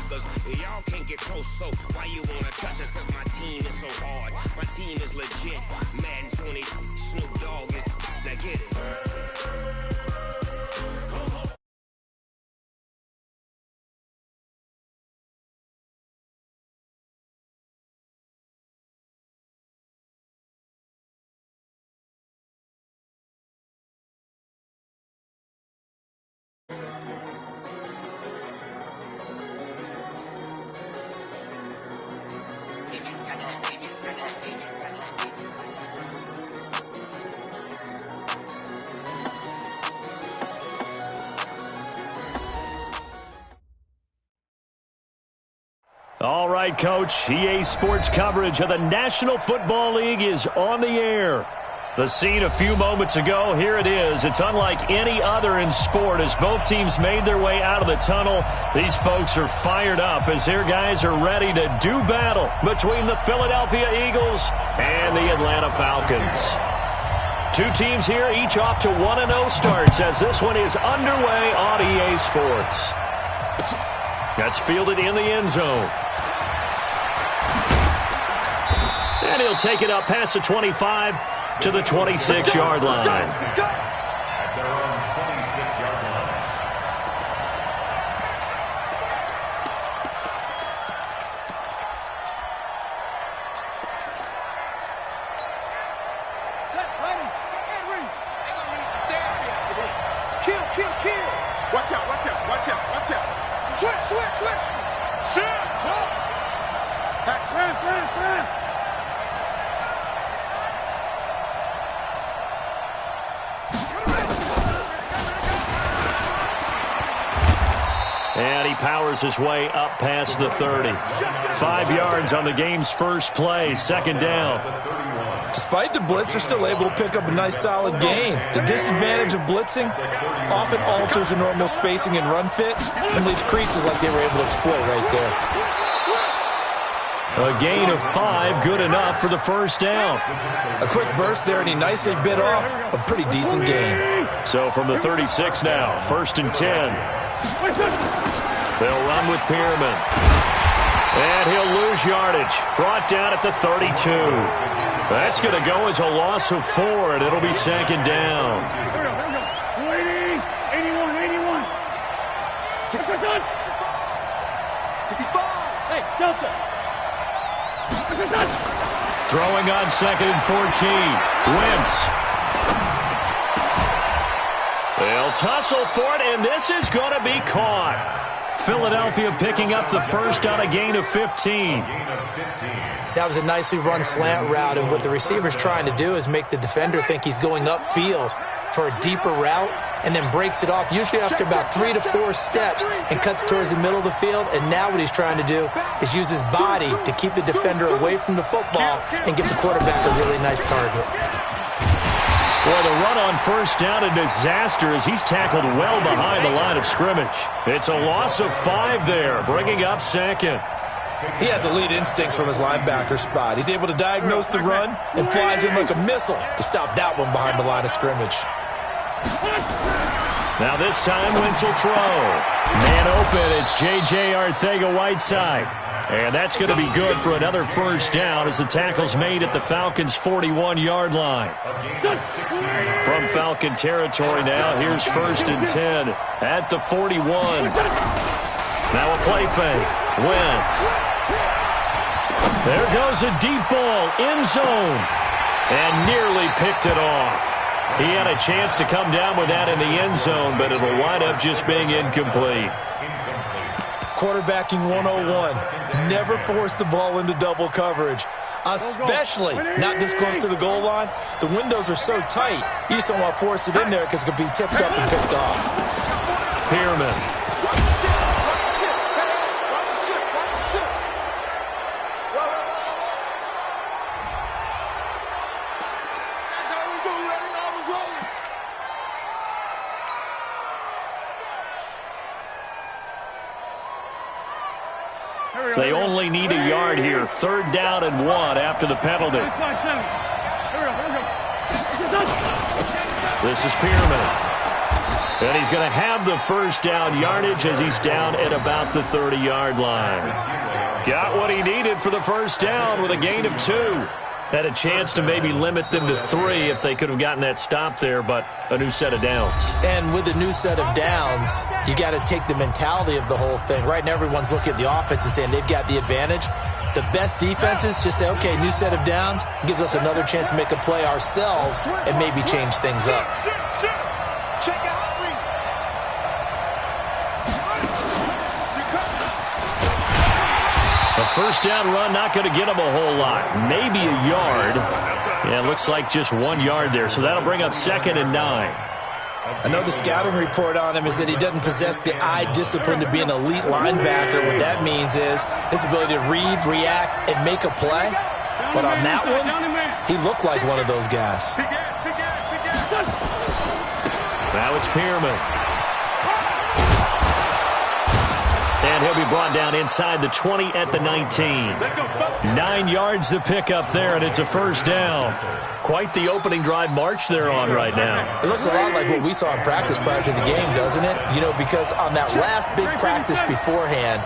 suckers. Y'all can't get close, so why you wanna touch us? Cause my team is so hard. My team is legit. Madden 20, Snoop Dogg is. Now get it. All right, Coach. EA Sports coverage of the National Football League is on the air. The scene a few moments ago, here it is. It's unlike any other in sport as both teams made their way out of the tunnel. These folks are fired up as their guys are ready to do battle between the Philadelphia Eagles and the Atlanta Falcons. Two teams here, each off to 1-0 starts as this one is underway on EA Sports. That's fielded in the end zone. And he'll take it up past the 25 to the 26-yard line. At their own 26-yard line. Set, ready, Henry. They're going to need some therapy after this. Kill. Watch out. Switch. Shit. That's run. And he powers his way up past the 30. 5 yards on the game's first play, second down. Despite the blitz, they're still able to pick up a nice solid gain. The disadvantage of blitzing often alters the normal spacing and run fits and leaves creases like they were able to exploit right there. A gain of 5, good enough for the first down. A quick burst there, and he nicely bit off a pretty decent gain. So from the 36 now, 1st and 10. They'll run with Pearman. And he'll lose yardage. Brought down at the 32. That's going to go as a loss of 4, and it'll be second down. 81. 65. Hey, Delta. Throwing on 2nd and 14. Wentz. They'll tussle for it, and this is going to be caught. Philadelphia picking up the first on a gain of 15. That was a nicely run slant route, and what the receiver's trying to do is make the defender think he's going upfield for a deeper route and then breaks it off, usually after about 3 to 4 steps, and cuts towards the middle of the field. And now what he's trying to do is use his body to keep the defender away from the football and give the quarterback a really nice target. Well, the run on first down, a disaster as he's tackled well behind the line of scrimmage. It's a loss of 5 there, bringing up second. He has elite instincts from his linebacker spot. He's able to diagnose the run and flies in like a missile to stop that one behind the line of scrimmage. Now this time, Wentz will throw. Man open, it's J.J. Arcega-Whiteside. And that's going to be good for another first down as the tackle's made at the Falcons' 41-yard line. From Falcon territory now, here's 1st and 10 at the 41. Now a play fake. Wentz. There goes a deep ball, end zone, and nearly picked it off. He had a chance to come down with that in the end zone, but it'll wind up just being incomplete. Quarterbacking 101. Never force the ball into double coverage, especially not this close to the goal line. The windows are so tight, you just don't want to force it in there because it could be tipped up and picked off. Pearman. They only need a yard here. 3rd down and 1 after the penalty. This is Pearman. And he's going to have the first down yardage as he's down at about the 30-yard line. Got what he needed for the first down with a gain of 2. Had a chance to maybe limit them to 3 if they could have gotten that stop there, but a new set of downs. And with a new set of downs, you got to take the mentality of the whole thing. Right now, everyone's looking at the offense and saying they've got the advantage. The best defenses just say, okay, new set of downs, gives us another chance to make a play ourselves and maybe change things up. Check out. A first down run, not going to get him a whole lot. Maybe a yard. Yeah, it looks like just 1 yard there. So that'll bring up 2nd and 9. I know the scouting report on him is that he doesn't possess the eye discipline to be an elite linebacker. What that means is his ability to read, react, and make a play. But on that one, he looked like one of those guys. Now it's Pearman. And he'll be brought down inside the 20 at the 19. 9 yards to pick up there, and it's a first down. Quite the opening drive march they're on right now. It looks a lot like what we saw in practice prior to the game, doesn't it? You know, because on that last big practice beforehand,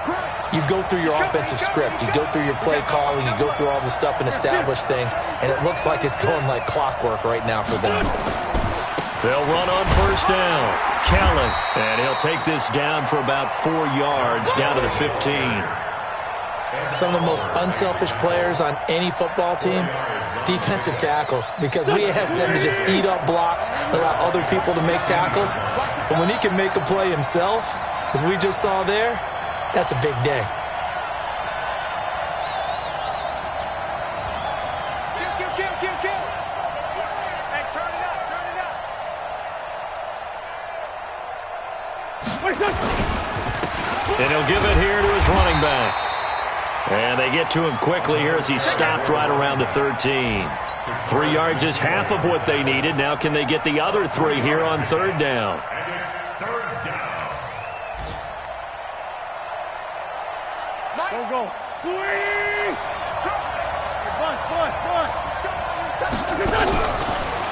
you go through your offensive script. You go through your play calling. You go through all the stuff and establish things, and it looks like it's going like clockwork right now for them. They'll run on first down. Kellen, and he'll take this down for about 4 yards, down to the 15. Some of the most unselfish players on any football team, defensive tackles, because we ask them to just eat up blocks, allow other people to make tackles. But when he can make a play himself, as we just saw there, that's a big day. Kill. Hey, turn it up. And he'll give it here to his running back. And they get to him quickly here as he's stopped right around the 13. 3 yards is half of what they needed. Now can they get the other 3 here on third down? And it's third down. Go.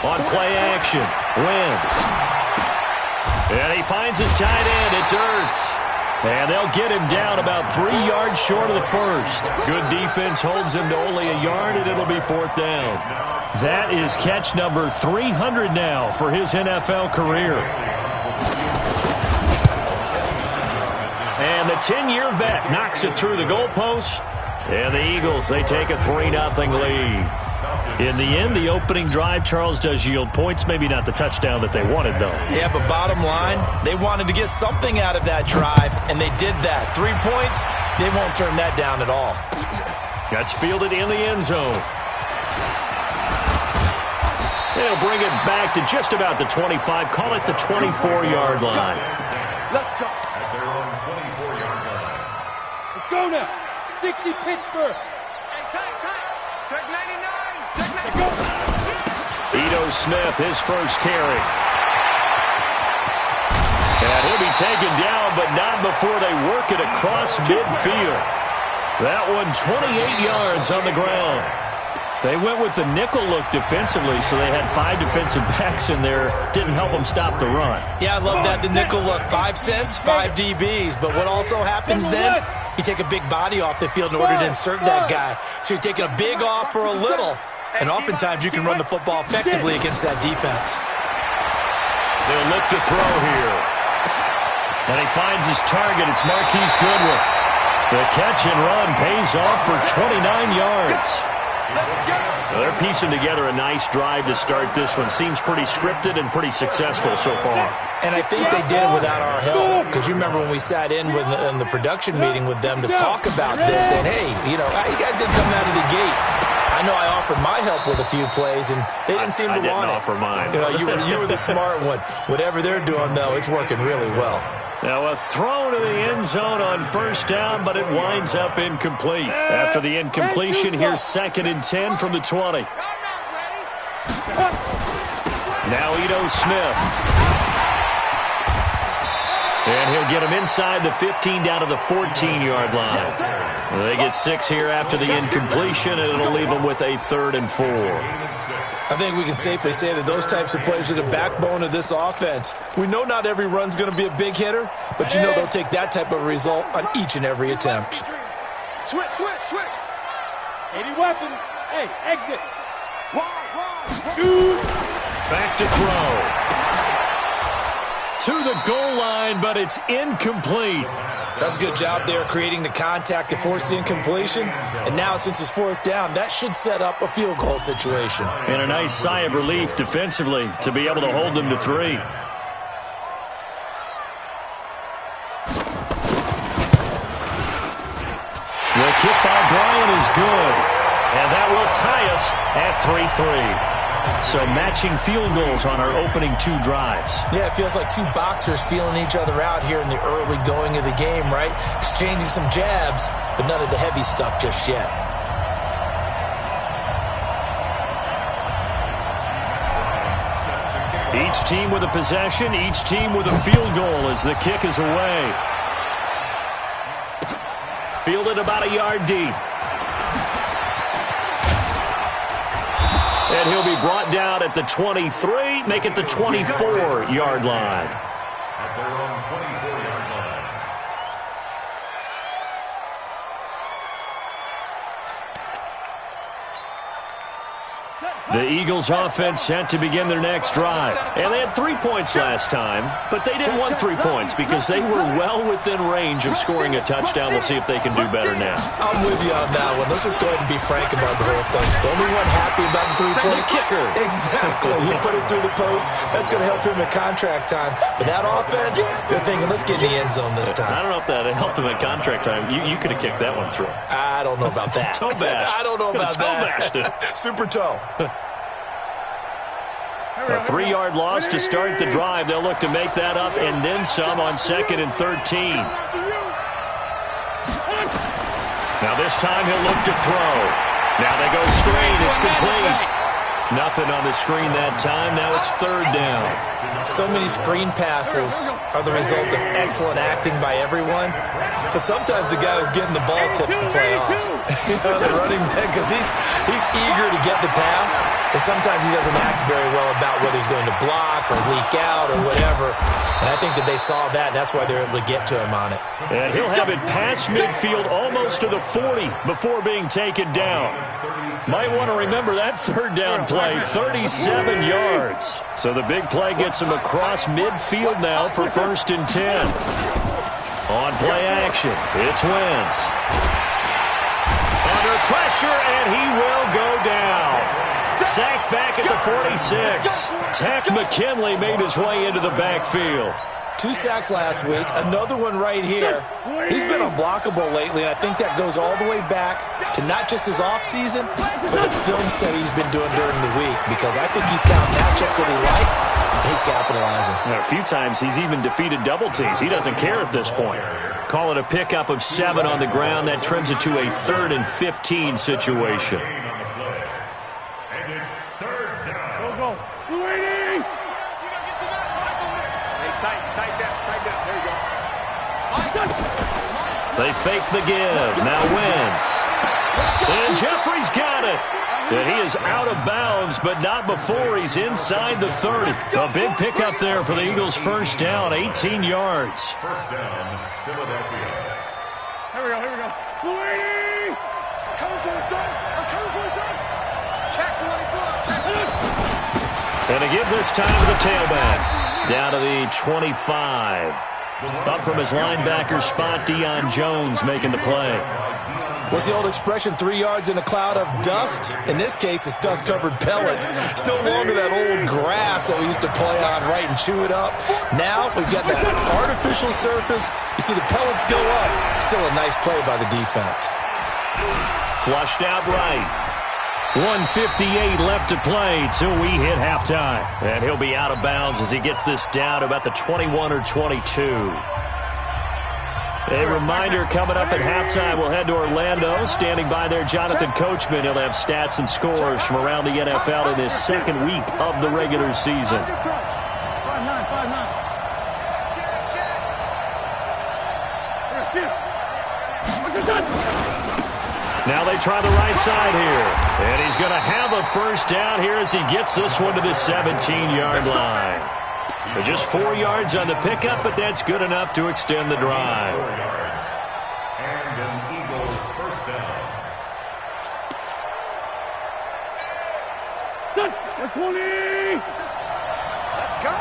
On play action, Wentz. And he finds his tight end. It's Ertz. And they'll get him down about 3 yards short of the first. Good defense holds him to only a yard, and it'll be fourth down. That is catch number 300 now for his NFL career. And the 10-year vet knocks it through the goalpost. And the Eagles, they take a 3-0 lead. In the end, the opening drive, Charles, does yield points. Maybe not the touchdown that they wanted, though. Yeah, but bottom line, they wanted to get something out of that drive, and they did that. 3 points, they won't turn that down at all. That's fielded in the end zone. They'll bring it back to just about the 25. Call it the 24-yard line. Let's go. At their own 24-yard line. Let's go now. 60 Pittsburgh. Hey, tight. Check 99. Ito Smith, his first carry. And he'll be taken down, but not before they work it across midfield. That one 28 yards on the ground. They went with the nickel look defensively, so they had 5 defensive backs in there. Didn't help them stop the run. Yeah, I love that, the nickel look. 5 cents, 5 DBs. But what also happens then, you take a big body off the field in order to insert that guy. So you're taking a big off for a little. And oftentimes you can run the football effectively against that defense. They'll look to throw here. And he finds his target. It's Marquise Goodwin. The catch and run pays off for 29 yards. Well, they're piecing together a nice drive to start this one. Seems pretty scripted and pretty successful so far. And I think they did it without our help. Because you remember when we sat in the production meeting with them to talk about this. And, hey, you guys didn't come out of the gate. I know I offered my help with a few plays, and they didn't seem to want it. I didn't offer mine. You were the smart one. Whatever they're doing, though, it's working really well. Now a throw to the end zone on first down, but it winds up incomplete. After the incompletion, here's 2nd and 10 from the 20. Now Ito Smith. And he'll get him inside the 15 down to the 14-yard line. They get 6 here after the incompletion, and it'll leave them with a 3rd and 4. I think we can safely say that those types of plays are the backbone of this offense. We know not every run's going to be a big hitter, but you know they'll take that type of result on each and every attempt. Switch. 80 weapons. Hey, exit. Shoot. Back to throw. To the goal line, but it's incomplete. That's a good job there creating the contact to force the incompletion. And now, since it's 4th down, that should set up a field goal situation. And a nice sigh of relief defensively to be able to hold them to 3. The kick by Bryant is good. And that will tie us at 3-3. So matching field goals on our opening 2 drives. Yeah, it feels like 2 boxers feeling each other out here in the early going of the game, right? Exchanging some jabs, but none of the heavy stuff just yet. Each team with a possession, each team with a field goal as the kick is away. Fielded about a yard deep. And he'll be brought down at the 23, make it the 24-yard line. At their own 24-yard line. The Eagles offense set to begin their next drive. And they had 3 points last time, but they didn't want 3 points because they were well within range of scoring a touchdown. We'll see if they can do better now. I'm with you on that one. Let's just go ahead and be frank about the whole thing. The only one happy about the 3-point kicker. Exactly. He put it through the post. That's going to help him at contract time. But that offense, they're thinking, let's get in the end zone this time. I don't know if that helped him at contract time. You could have kicked that one through. I don't know about that. Toe bash. I don't know about toe that. Bashed it. Super toe. A 3-yard loss to start the drive. They'll look to make that up and then some on 2nd and 13. Now this time he'll look to throw. Now they go screen. It's complete. Nothing on the screen that time. Now it's 3rd down. So many screen passes are the result of excellent acting by everyone. But sometimes the guy who's getting the ball tips the play off. The running back, because he's eager to get the pass, and sometimes he doesn't act very well about whether he's going to block or leak out or whatever. And I think that they saw that, and that's why they're able to get to him on it. And he'll have it past midfield almost to the 40 before being taken down. Might want to remember that 3rd down play, 37 yards. So the big play gets him across midfield now for 1st and 10. On play action, it's Wentz. Under pressure, and he will go down. Sacked back at the 46. Tack McKinley made his way into the backfield. 2 sacks last week, another one right here. He's been unblockable lately, and I think that goes all the way back to not just his offseason, but the film study he's been doing during the week, because I think he's found matchups that he likes, and he's capitalizing. A few times he's even defeated double teams. He doesn't care at this point. Call it a pickup of 7 on the ground. That trims it to a 3rd and 15 situation. And it's 3rd down. Go. Waiting. Hey, tight down. There you go. They fake the give. Now Wentz. And Jeffrey's got it. And he is out of bounds, but not before he's inside the 30. A big pickup there for the Eagles' 1st down, 18 yards. 1st down, Philadelphia. Here we go. Waiting. Coming for the sun. I'm coming for the sun. Check 24. And a give this time to the tailback. Down to the 25. Up from his linebacker spot, Deion Jones making the play. What's the old expression, 3 yards in a cloud of dust? In this case, it's dust-covered pellets. It's no longer that old grass that we used to play on, right, and chew it up. Now we've got that artificial surface. You see the pellets go up. Still a nice play by the defense. Flushed out right. 1:58 left to play till we hit halftime. And he'll be out of bounds as he gets this down to about the 21 or 22. A reminder, coming up at halftime, we'll head to Orlando. Standing by there, Jonathan Coachman. He'll have stats and scores from around the NFL in his 2nd week of the regular season. 5-9. Check. Now they try the right side here. And he's going to have a first down here as he gets this one to the 17-yard line. But just 4 yards on the pickup, but that's good enough to extend the drive. 4 yards. And an Eagles first down. 20! Let's go!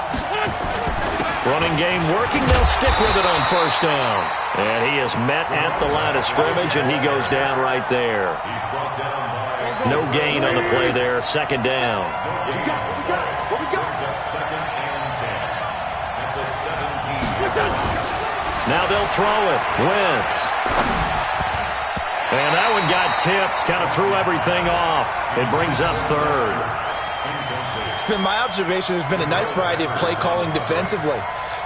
Running game working. They'll stick with it on first down. And he is met at the line of scrimmage, and he goes down right there. He's brought down by No gain on the play there. Second down. What we got? Second and 10 at the 17. Now they'll throw it. Wentz. And that one got tipped. Kind of threw everything off. It brings up third. It's been my observation there's been a nice variety of play calling defensively.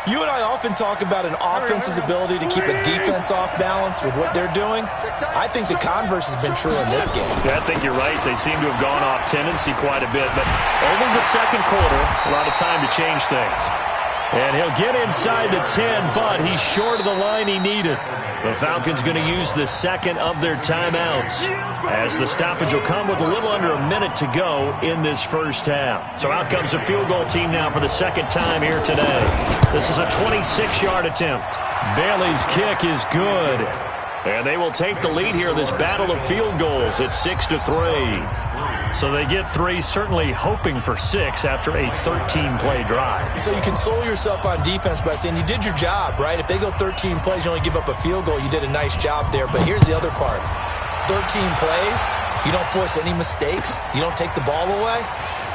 You and I often talk about an offense's ability to keep a defense off balance with what they're doing. I think the converse has been true in this game. Yeah, I think you're right. They seem to have gone off tendency quite a bit, but only the second quarter, a lot of time to change things. And he'll get inside the 10, but he's short of the line he needed. The Falcons going to use the second of their timeouts, as the stoppage will come with a little under a minute to go in this first half. So out comes a field goal team now for the second time here today. This is a 26-yard attempt. Bailey's kick is good. And they will take the lead here in this battle of field goals at 6-3. So they get 3, certainly hoping for 6 after a 13-play drive. So you console yourself on defense by saying you did your job, right? If they go 13 plays, you only give up a field goal, you did a nice job there. But here's the other part. 13 plays, you don't force any mistakes, you don't take the ball away.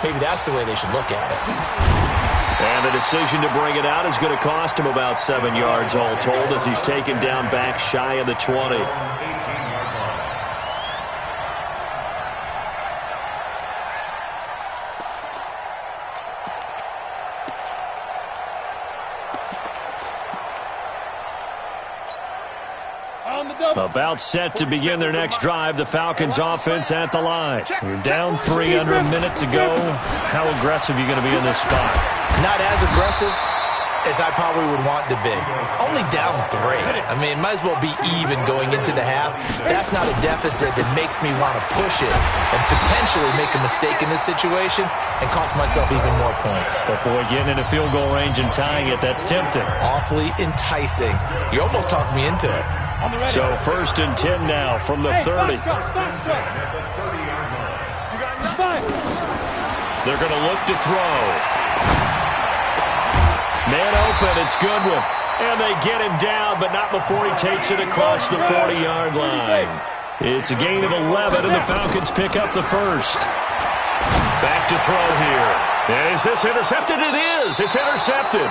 Maybe that's the way they should look at it. And the decision to bring it out is going to cost him about 7 yards all told, as he's taken down back shy of the 20. About set to begin their next drive. The Falcons offense at the line. You're down 3 under a minute to go. How aggressive are you going to be in this spot? Not as aggressive as I probably would want to be. Only down 3. I mean, might as well be even going into the half. That's not a deficit that makes me want to push it and potentially make a mistake in this situation and cost myself even more points. But boy, getting in a field goal range and tying it, that's tempting. Awfully enticing. You almost talked me into it. So 1st and 10 now from the 30. They're going to look to throw. Man open, it's Goodwin. And they get him down, but not before he takes it across the 40-yard line. It's a gain of 11, and the Falcons pick up the first. Back to throw here. And is this intercepted? It is. It's intercepted.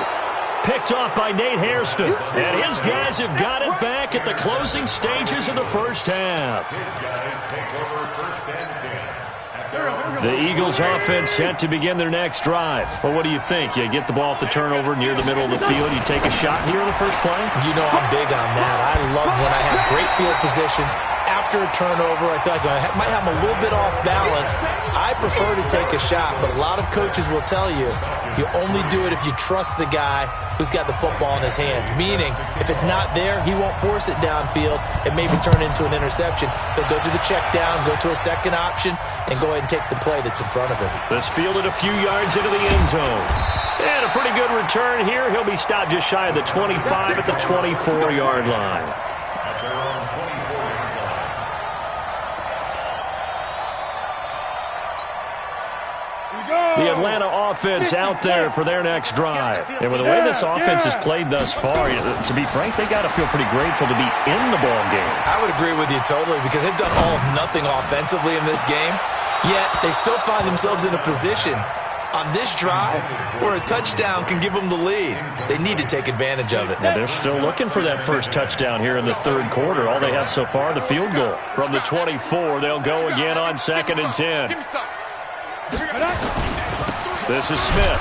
Picked off by Nate Hairston. And his guys have got it back at the closing stages of the first half. The Eagles offense set to begin their next drive. Well, what do you think? You get the ball off the turnover near the middle of the field. You take a shot here in the first play? You know I'm big on that. I love when I have great field position. After a turnover, I feel like I might have a little bit off balance. I prefer to take a shot, but a lot of coaches will tell you, you only do it if you trust the guy who's got the football in his hands. Meaning, if it's not there, he won't force it downfield and maybe turn into an interception. He'll go to the check down, go to a second option, and go ahead and take the play that's in front of him. This fielded a few yards into the end zone. And a pretty good return here. He'll be stopped just shy of the 25 at the 24-yard line. The Atlanta offense out there for their next drive. And with the way this offense has played thus far, to be frank, they got to feel pretty grateful to be in the ball game. I would agree with you totally, because they've done all of nothing offensively in this game, yet they still find themselves in a position on this drive where a touchdown can give them the lead. They need to take advantage of it. And they're still looking for that first touchdown here in the third quarter. All they have so far, the field goal. From the 24, they'll go again on 2nd and 10. This is Smith.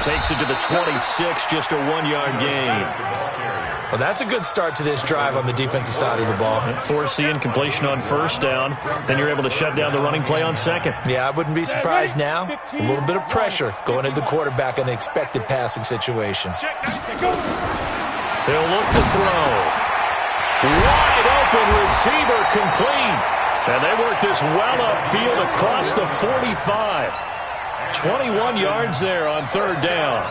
Takes it to the 26, just a 1-yard gain. Well, that's a good start to this drive on the defensive side of the ball. Force the incompletion on first down. Then you're able to shut down the running play on second. Yeah, I wouldn't be surprised now. A little bit of pressure going into the quarterback in an expected passing situation. They'll look to throw. Wide open receiver complete. And they work this well upfield across the 45. 21 yards there on third down.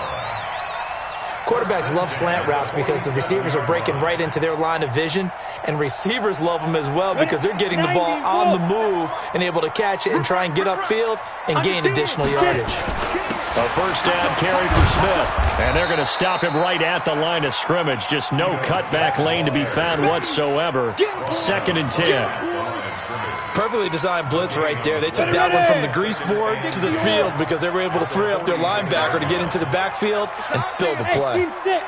Quarterbacks love slant routes because the receivers are breaking right into their line of vision, and receivers love them as well because they're getting the ball on the move and able to catch it and try and get upfield and gain additional yardage. A first down carry for Smith, and they're going to stop him right at the line of scrimmage. Just no cutback lane to be found whatsoever. 2nd and 10. Perfectly designed blitz right there. They took that one from the grease board to the field because they were able to free up their linebacker to get into the backfield and spill the play. Team 6.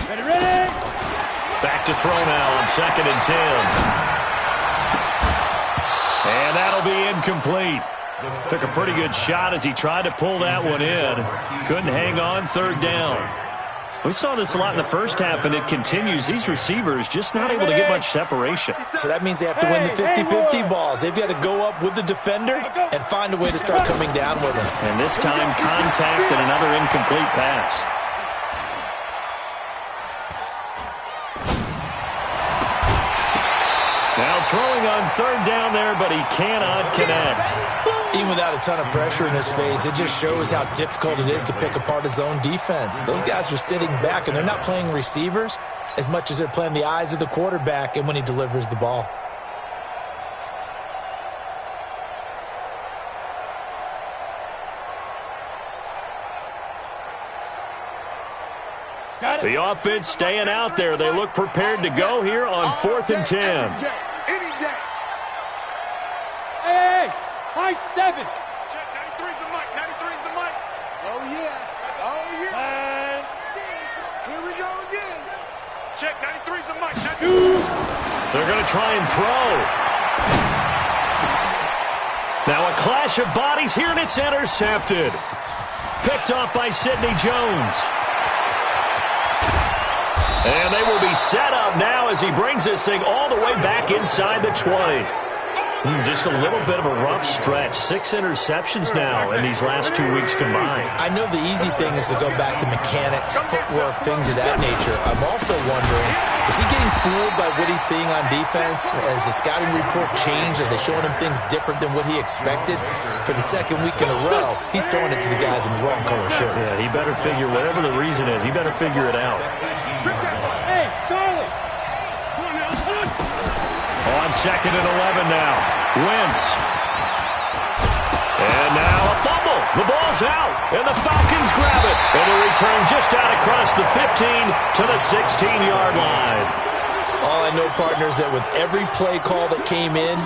Ready. Back to throw now on 2nd and 10. And that'll be incomplete. Took a pretty good shot as he tried to pull that one in. Couldn't hang on, third down. We saw this a lot in the first half, and it continues. These receivers just not able to get much separation. So that means they have to win the 50-50 balls. They've got to go up with the defender and find a way to start coming down with him. And this time, contact and another incomplete pass. Now throwing on third down there, but he cannot connect. Even without a ton of pressure in his face, it just shows how difficult it is to pick apart his own defense. Those guys are sitting back, and they're not playing receivers as much as they're playing the eyes of the quarterback and when he delivers the ball. The offense staying out there. They look prepared to go here on 4th and 10. Any day. Hey, high 7. Check, 93's the mic. 93's the mic. Oh, yeah. And here we go again. Check, 93's the mic. 92. They're going to try and throw. Now a clash of bodies here, and it's intercepted. Picked off by Sidney Jones. And they will be set up now as he brings this thing all the way back inside the 20. Just a little bit of a rough stretch. 6 interceptions now in these last 2 weeks combined. I know the easy thing is to go back to mechanics, footwork, things of that nature. I'm also wondering, is he getting fooled by what he's seeing on defense? Has the scouting report changed? Are they showing him things different than what he expected? For the second week in a row, he's throwing it to the guys in the wrong color shirts. Yeah, he better figure, whatever the reason is, he better figure it out. Hey, Charlie. On 2nd and 11 now. Wentz. And now a fumble. The ball's out. And the Falcons grab it. And a return just out across the 15 to the 16-yard line. All I know, partners, that with every play call that came in,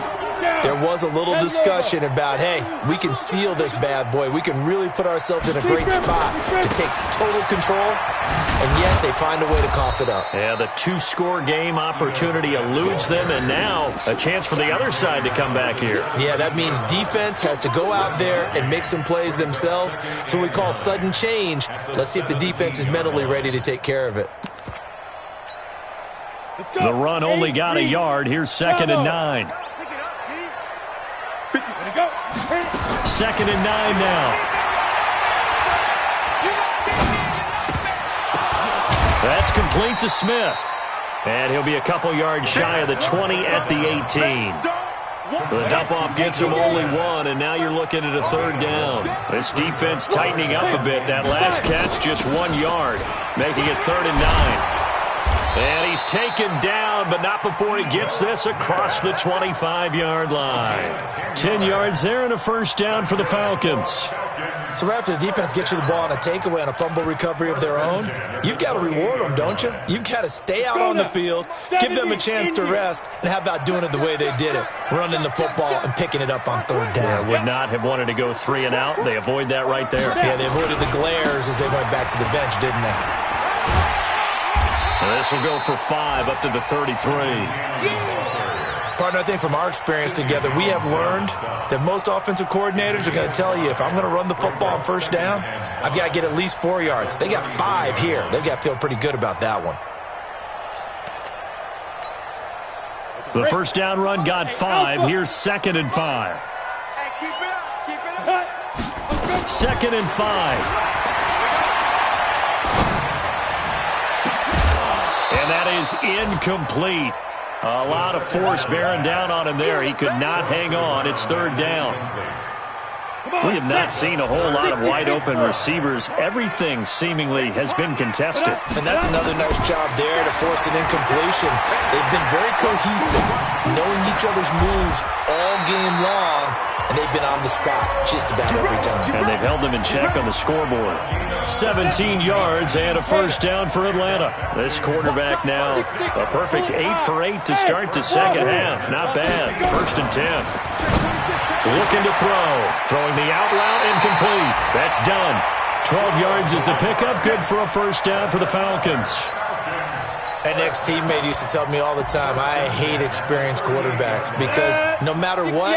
there was a little discussion about, hey, we can seal this bad boy. We can really put ourselves in a great spot to take total control, and yet they find a way to cough it up. Yeah, the 2-score game opportunity eludes them, and now a chance for the other side to come back here. Yeah, that means defense has to go out there and make some plays themselves. It's what we call sudden change. Let's see if the defense is mentally ready to take care of it. The run only got a yard. Here's 2nd and 9. 2nd and 9 now. That's complete to Smith. And he'll be a couple yards shy of the 20 at the 18. The dump-off gets him only 1, and now you're looking at a third down. This defense tightening up a bit. That last catch just 1 yard, making it 3rd and 9. And he's taken down, but not before he gets this across the 25-yard line. 10 yards there and a first down for the Falcons. So right after the defense gets you the ball on a takeaway on a fumble recovery of their own, you've got to reward them, don't you? You've got to stay out on the field, give them a chance to rest, and how about doing it the way they did it, running the football and picking it up on third down. Yeah, would not have wanted to go 3 and out. They avoid that right there. Yeah, they avoided the glares as they went back to the bench, didn't they? This will go for 5 up to the 33. Partner, I think from our experience together, we have learned that most offensive coordinators are going to tell you, if I'm going to run the football on first down, I've got to get at least 4 yards. They got 5 here. They've got to feel pretty good about that one. The first down run got 5. Here's 2nd and 5. Keep it up. Keep it up. 2nd and 5. And And that is incomplete. A lot of force bearing down on him there. He could not hang on. It's third down. We have not seen a whole lot of wide-open receivers. Everything seemingly has been contested. And that's another nice job there to force an incompletion. They've been very cohesive, knowing each other's moves all game long, and they've been on the spot just about every time. And they've held them in check on the scoreboard. 17 yards and a first down for Atlanta. This quarterback now a perfect 8 for 8 to start the second half. Not bad. First and 10. Looking to throw. Throwing the out route, incomplete. That's done. 12 yards is the pickup. Good for a first down for the Falcons. An ex-teammate used to tell me all the time, I hate experienced quarterbacks because no matter what,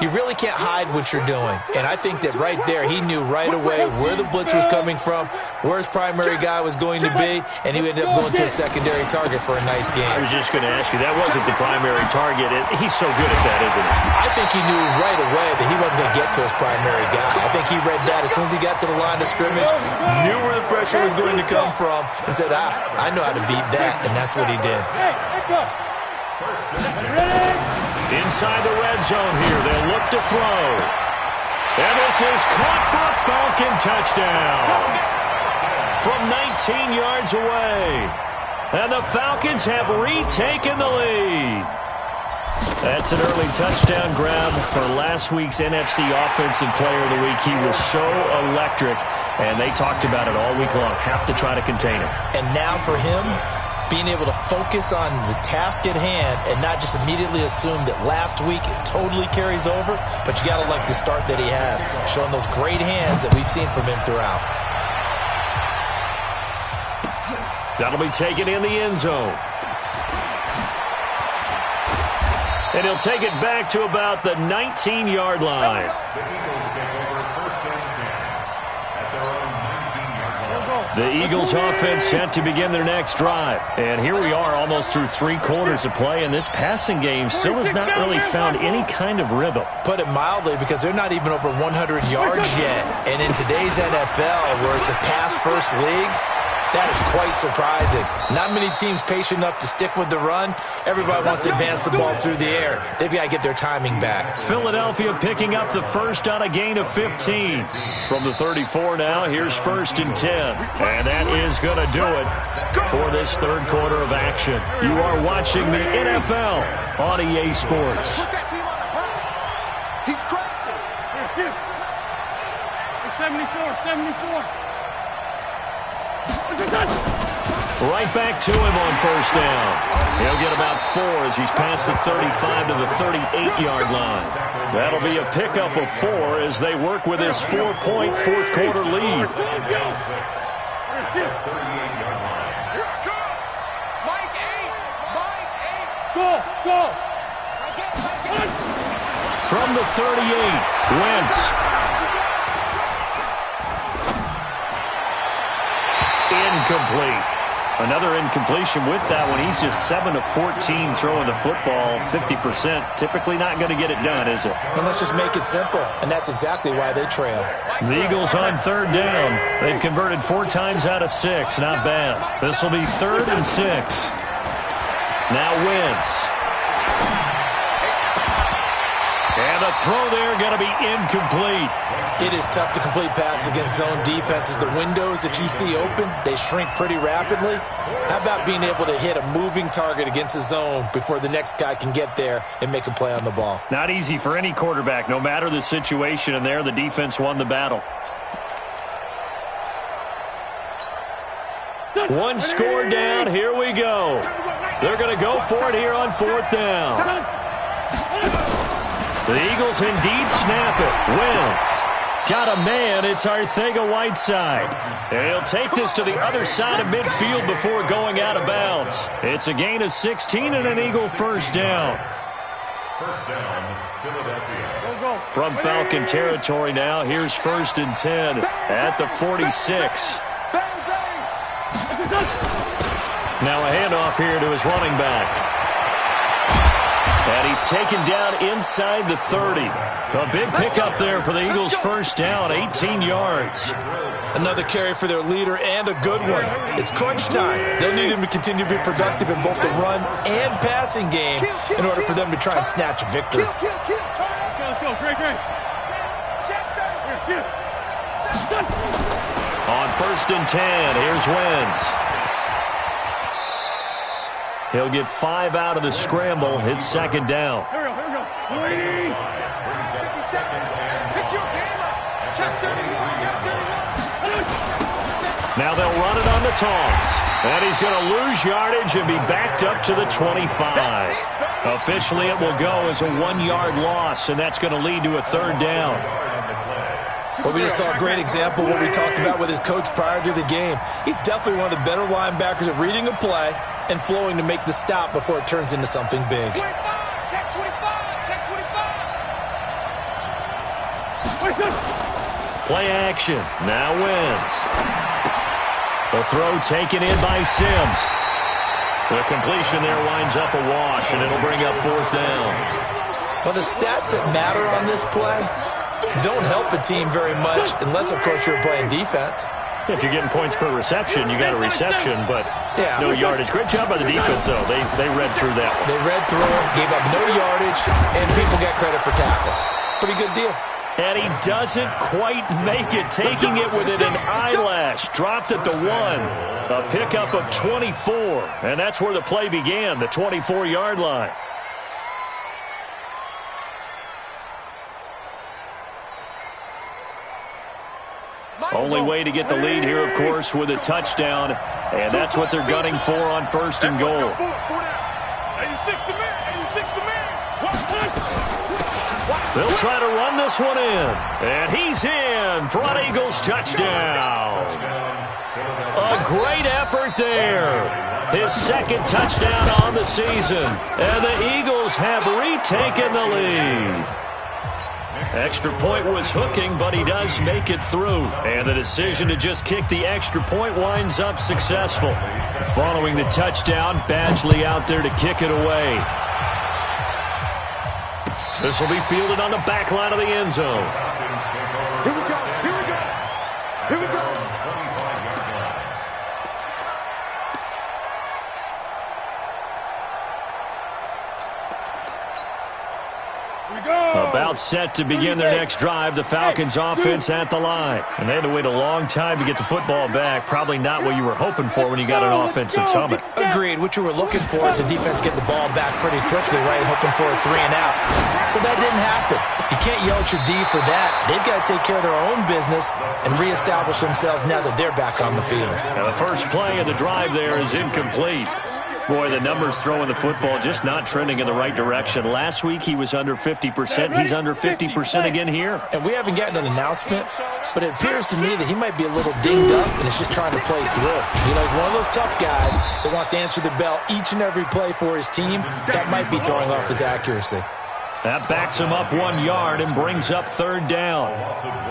you really can't hide what you're doing. And I think that right there, he knew right away where the blitz was coming from, where his primary guy was going to be, and he ended up going to a secondary target for a nice game. I was just going to ask you, that wasn't the primary target. He's so good at that, isn't he? I think he knew right away that he wasn't going to get to his primary guy. I think he read that as soon as he got to the line of scrimmage, knew where the pressure was going to come from, and said, I know how to beat that. And that's what he did. Inside the red zone here, they'll look to throw. And this is caught for a Falcon touchdown. From 19 yards away. And the Falcons have retaken the lead. That's an early touchdown grab for last week's NFC Offensive Player of the Week. He was so electric, and they talked about it all week long. Have to try to contain him. And now for him, being able to focus on the task at hand and not just immediately assume that last week it totally carries over, but you got to like the start that he has, showing those great hands that we've seen from him throughout. That'll be taken in the end zone. And he'll take it back to about the 19-yard line. The Eagles offense set to begin their next drive. And here we are almost through 3 quarters of play, and this passing game still has not really found any kind of rhythm. Put it mildly, because they're not even over 100 yards yet. And in today's NFL, where it's a pass-first league, that is quite surprising. Not many teams patient enough to stick with the run. Everybody wants to advance the ball through the air. They've got to get their timing back. Philadelphia picking up the first on a gain of 15. From the 34 now, here's first and 10. And that is going to do it for this third quarter of action. You are watching the NFL on EA Sports. He's crazy. 74. Right back to him on first down. He'll get about 4 as he's past the 35 to the 38-yard line. That'll be a pickup of 4 as they work with his 4-point fourth quarter lead. Go. From the 38, Wentz. Incomplete. Another incompletion with that one. He's just 7 of 14 throwing the football, 50%. Typically not going to get it done, is it? And let's just make it simple, and that's exactly why they trail. The Eagles on third down. They've converted 4 times out of 6. Not bad. This will be 3rd and 6. Now Wentz. And a throw there going to be incomplete. It is tough to complete passes against zone defenses. The windows that you see open, they shrink pretty rapidly. How about being able to hit a moving target against a zone before the next guy can get there and make a play on the ball? Not easy for any quarterback, no matter the situation, and there the defense won the battle. One score down, here we go. They're going to go for it here on 4th down. The Eagles indeed snap it. Wentz. Got a man. It's Arcega-Whiteside. And he'll take this to the other side of midfield before going out of bounds. It's a gain of 16 and an Eagle first down. First down, Philadelphia. From Falcon territory now, here's 1st and 10 at the 46. Now a handoff here to his running back. And he's taken down inside the 30. A big pickup there for the Eagles' first down, 18 yards. Another carry for their leader and a good one. It's crunch time. They'll need him to continue to be productive in both the run and passing game in order for them to try and snatch a victory. Let's go. Great. On 1st and 10, here's Wentz. He'll get 5 out of the scramble. It's 2nd down. Here we go. 57. Pick your game up. Check 31. Now they'll run it on the toss. And he's going to lose yardage and be backed up to the 25. Officially, it will go as a 1-yard loss, and that's going to lead to a 3rd down. Well, we just saw a great example of what we talked about with his coach prior to the game. He's definitely one of the better linebackers at reading a play and flowing to make the stop before it turns into something big. 25. Check 25. Play action. Now Wentz. The throw taken in by Sims. The completion there winds up a wash, and it'll bring up 4th down. Well, the stats that matter on this play don't help a team very much unless, of course, you're playing defense. If you're getting points per reception, you got a reception, but no yardage. Great job by the defense, though. They read through that one. They read through it, gave up no yardage, and people get credit for tackles. Pretty good deal. And he doesn't quite make it, taking it within an eyelash. Dropped at the 1. A pickup of 24, and that's where the play began, the 24-yard line. Only way to get the lead here, of course, with a touchdown, and that's what they're gunning for on 1st and goal. 86 to man. They'll try to run this one in, and he's in. Front Eagles touchdown. A great effort there. His 2nd touchdown on the season, and the Eagles have retaken the lead. Extra point was hooking, but he does make it through. And the decision to just kick the extra point winds up successful. Following the touchdown, Badgley out there to kick it away. This will be fielded on the back line of the end zone. Here we go. About set to begin their next drive, the Falcons offense at the line. And they had to wait a long time to get the football back. Probably not what you were hoping for when you got an offense that's humming. Agreed. What you were looking for is the defense getting the ball back pretty quickly, right? Hoping for a 3 and out. So that didn't happen. You can't yell at your D for that. They've got to take care of their own business and reestablish themselves now that they're back on the field. And the first play of the drive there is incomplete. Boy, the numbers throwing the football just not trending in the right direction. Last week he was under 50%. He's under 50% again here. And we haven't gotten an announcement, but it appears to me that he might be a little dinged up and is just trying to play through. You know, he's one of those tough guys that wants to answer the bell each and every play for his team. That might be throwing off his accuracy. That backs him up 1 yard and brings up 3rd down.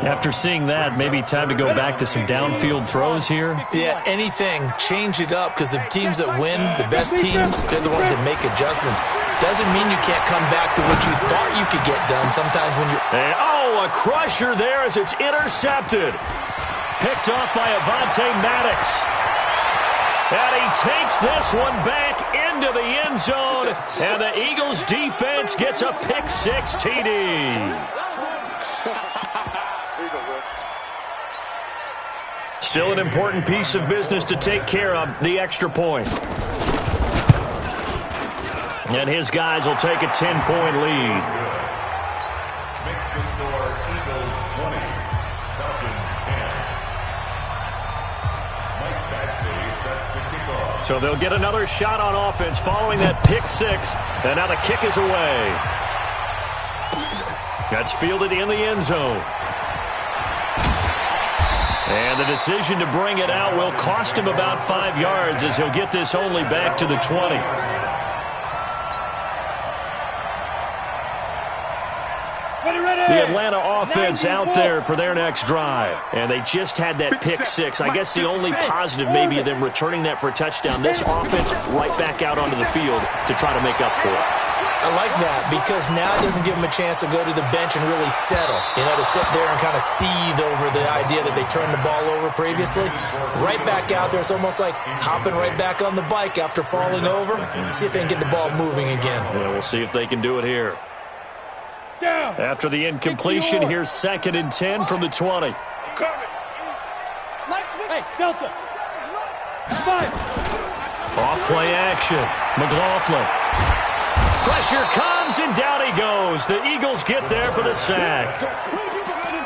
After seeing that, maybe time to go back to some downfield throws here. Yeah, anything. Change it up because the teams that win, the best teams, they're the ones that make adjustments. Doesn't mean you can't come back to what you thought you could get done sometimes when you... a crusher there as it's intercepted. Picked off by Avonte Maddox. And he takes this one back into the end zone, and the Eagles defense gets a pick-6 TD. Still an important piece of business to take care of, the extra point. And his guys will take a 10-point lead. Makes the score Eagles 20, Falcons 10. Mike Badgley set to kick off. So they'll get another shot on offense following that pick-6, and now the kick is away. That's fielded in the end zone. And the decision to bring it out will cost him about 5 yards as he'll get this only back to the 20. The Atlanta offense out there for their next drive. And they just had that pick-6. I guess the only positive maybe of them returning that for a touchdown. This offense right back out onto the field to try to make up for it. I like that because now it doesn't give him a chance to go to the bench and really settle. You know, to sit there and kind of seethe over the idea that they turned the ball over previously. Right back out there. It's almost like hopping right back on the bike after falling over. See if they can get the ball moving again. Yeah, we'll see if they can do it here. After the incompletion, here's 2nd and 10 from the 20. Hey, Delta. 5. Off play action. McLaughlin. Pressure comes, and down he goes. The Eagles get there for the sack.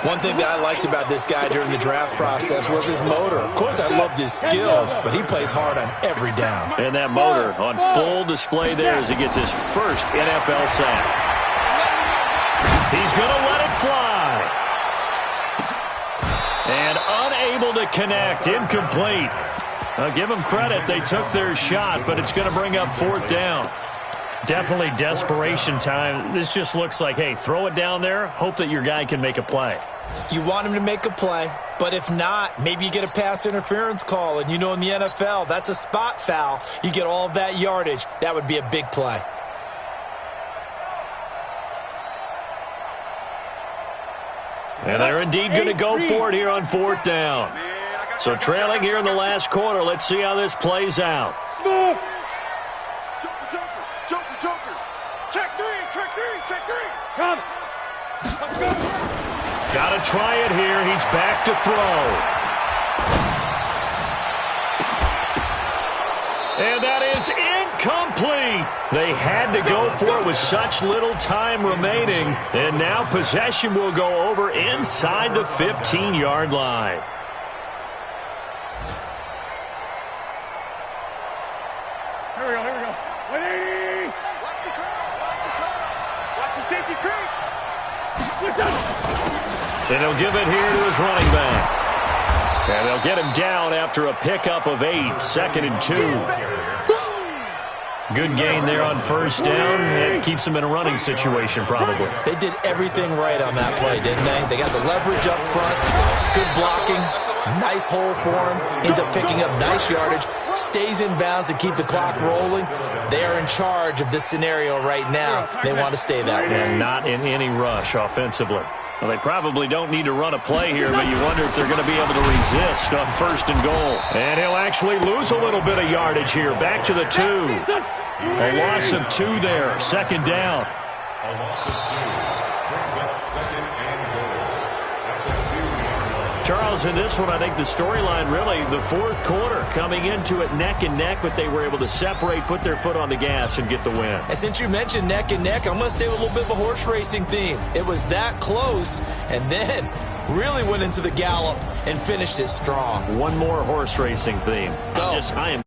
One thing that I liked about this guy during the draft process was his motor. Of course, I loved his skills, but he plays hard on every down. And that motor on full display there as he gets his first NFL sack. He's going to let it fly. And unable to connect, incomplete. I'll give them credit. They took their shot, but it's going to bring up 4th down. Definitely desperation time. This just looks like, hey, throw it down there, hope that your guy can make a play. You want him to make a play, but if not, maybe you get a pass interference call. And you know in the NFL, that's a spot foul. You get all of that yardage. That would be a big play. And they're indeed going to go for it here on 4th down. So trailing here in the last quarter. Let's see how this plays out. Joker. Check three. Come. Got to try it here. He's back to throw. And that is incomplete. They had to go for it with such little time remaining. And now possession will go over inside the 15-yard line. Here we go. 180. Watch the curl. Watch the safety creep. And he'll give it here to his running back. And they'll get him down after a pickup of 8, 2nd and 2. Good gain there on 1st down. It keeps him in a running situation probably. They did everything right on that play, didn't they? They got the leverage up front, good blocking, nice hole for him, ends up picking up nice yardage, stays in bounds to keep the clock rolling. They are in charge of this scenario right now. They want to stay that way. And not in any rush offensively. Well, they probably don't need to run a play here, but you wonder if they're going to be able to resist on 1st and goal. And he'll actually lose a little bit of yardage here. Back to the 2. A loss of 2 there. 2nd down. A loss of 2 brings up 2nd and goal. Charles, in this one, I think the storyline really, the 4th quarter, coming into it neck and neck, but they were able to separate, put their foot on the gas, and get the win. And since you mentioned neck and neck, I'm going to stay with a little bit of a horse racing theme. It was that close, and then really went into the gallop and finished it strong. One more horse racing theme. Go. I am